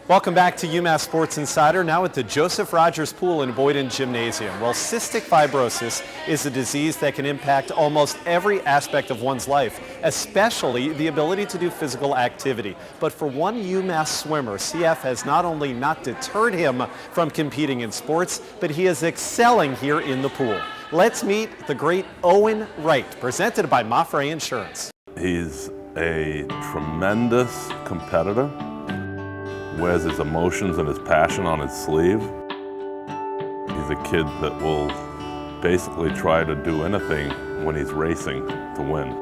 Welcome back to UMass Sports Insider, now at the Joseph Rogers Pool in Boyden Gymnasium. Well, cystic fibrosis is a disease that can impact almost every aspect of one's life, especially the ability to do physical activity. But for one UMass swimmer, CF has not only not deterred him from competing in sports, but he is excelling here in the pool. Let's meet the great Owen Wright, presented by Mafre Insurance. He's a tremendous competitor. Wears his emotions and his passion on his sleeve. He's a kid that will basically try to do anything when he's racing to win.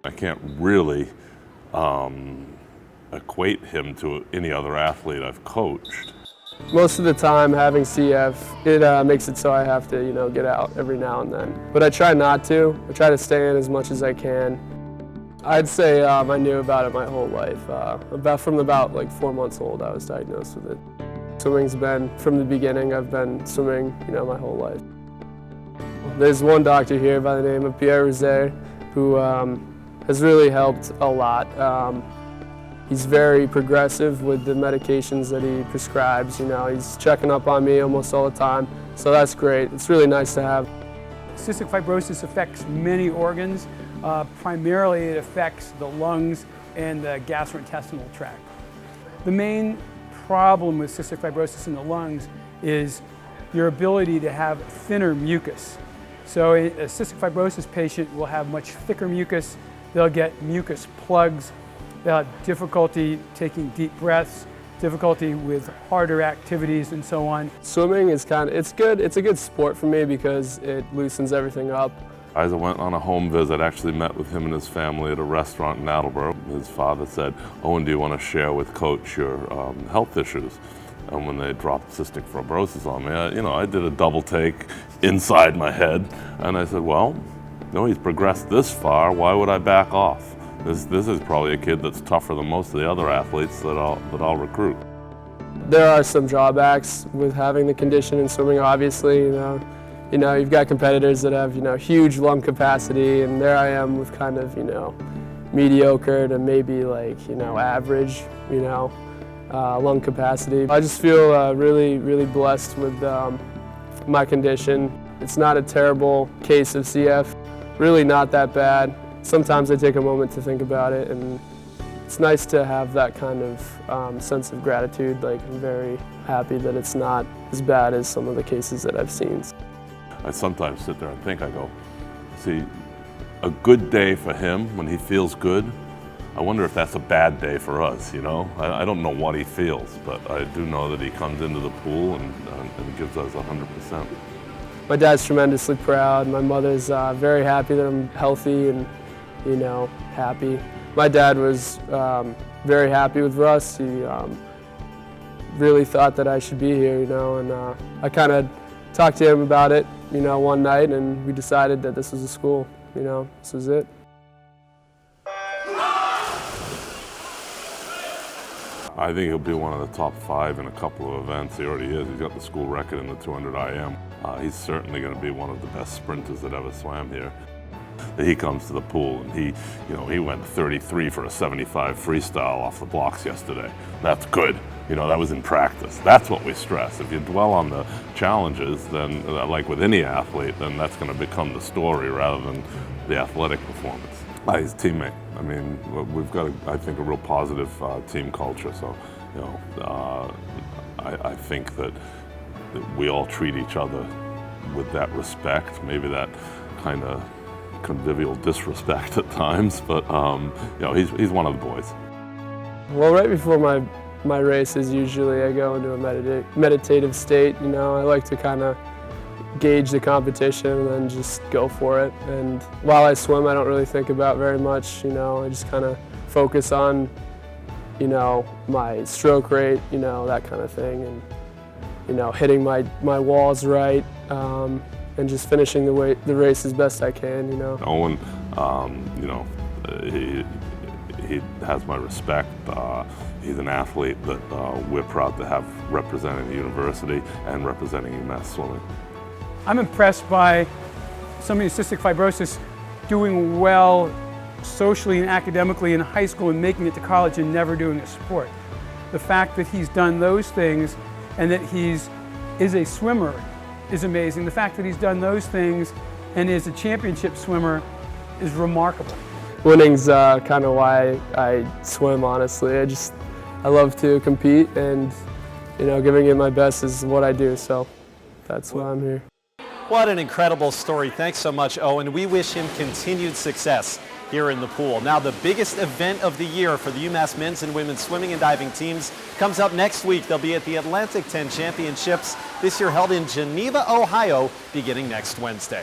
I can't really equate him to any other athlete I've coached. Most of the time having CF, it makes it so I have to, get out every now and then. But I try not to. I try to stay in as much as I can. I'd say I knew about it my whole life. From about 4 months old, I was diagnosed with it. Swimming's been, from the beginning, I've been swimming, my whole life. There's one doctor here by the name of Pierre Rosé who has really helped a lot. He's very progressive with the medications that he prescribes. He's checking up on me almost all the time, so that's great. It's really nice to have. Cystic fibrosis affects many organs. Primarily it affects the lungs and the gastrointestinal tract. The main problem with cystic fibrosis in the lungs is your ability to have thinner mucus. So a cystic fibrosis patient will have much thicker mucus. They'll get mucus plugs. They'll have difficulty taking deep breaths, difficulty with harder activities and so on. Swimming is it's good. It's a good sport for me because it loosens everything up. I went on a home visit, actually met with him and his family at a restaurant in Attleboro. His father said, "Owen, do you want to share with Coach your health issues?" And when they dropped cystic fibrosis on me, I did a double take inside my head, and I said, well, he's progressed this far, why would I back off? This is probably a kid that's tougher than most of the other athletes that I'll recruit. There are some drawbacks with having the condition in swimming, obviously. You've got competitors that have, huge lung capacity, and there I am with kind of, mediocre to maybe average, lung capacity. I just feel really, really blessed with my condition. It's not a terrible case of CF, really not that bad. Sometimes I take a moment to think about it, and it's nice to have that kind of sense of gratitude. I'm very happy that it's not as bad as some of the cases that I've seen. I sometimes sit there and think, I go, see, a good day for him when he feels good, I wonder if that's a bad day for us, I don't know what he feels, but I do know that he comes into the pool and gives us 100%. My dad's tremendously proud. My mother's very happy that I'm healthy and, happy. My dad was very happy with Russ. He really thought that I should be here, and I kind of talked to him about it, one night, and we decided that this was the school, this was it. I think he'll be one of the top 5 in a couple of events. He already is. He's got the school record in the 200 IM. He's certainly going to be one of the best sprinters that ever swam here. He comes to the pool and he went 33 for a 75 freestyle off the blocks yesterday. That's good. That was in practice. That's what we stress. If you dwell on the challenges, then like with any athlete, then that's going to become the story rather than the athletic performance. His teammate. We've got, I think, a real positive team culture. So, I think that we all treat each other with that respect, maybe that kind of convivial disrespect at times, but he's one of the boys. Well, right before my races, usually I go into a meditative state. I like to kind of gauge the competition and then just go for it. And while I swim, I don't really think about very much. I just kind of focus on, my stroke rate, that kind of thing, and hitting my walls right. And just finishing the race as best I can, Owen, he has my respect. He's an athlete that we're proud to have representing the university and representing UMass swimming. I'm impressed by somebody with cystic fibrosis doing well socially and academically in high school and making it to college and never doing a sport. The fact that he's done those things and that is a swimmer is amazing. The fact that he's done those things and is a championship swimmer is remarkable. Winning's kind of why I swim, honestly. I love to compete, and giving it my best is what I do, so that's why I'm here. What an incredible story. Thanks so much, Owen. We wish him continued success here in the pool. Now, the biggest event of the year for the UMass men's and women's swimming and diving teams comes up next week. They'll be at the Atlantic 10 Championships, this year held in Geneva, Ohio, beginning next Wednesday.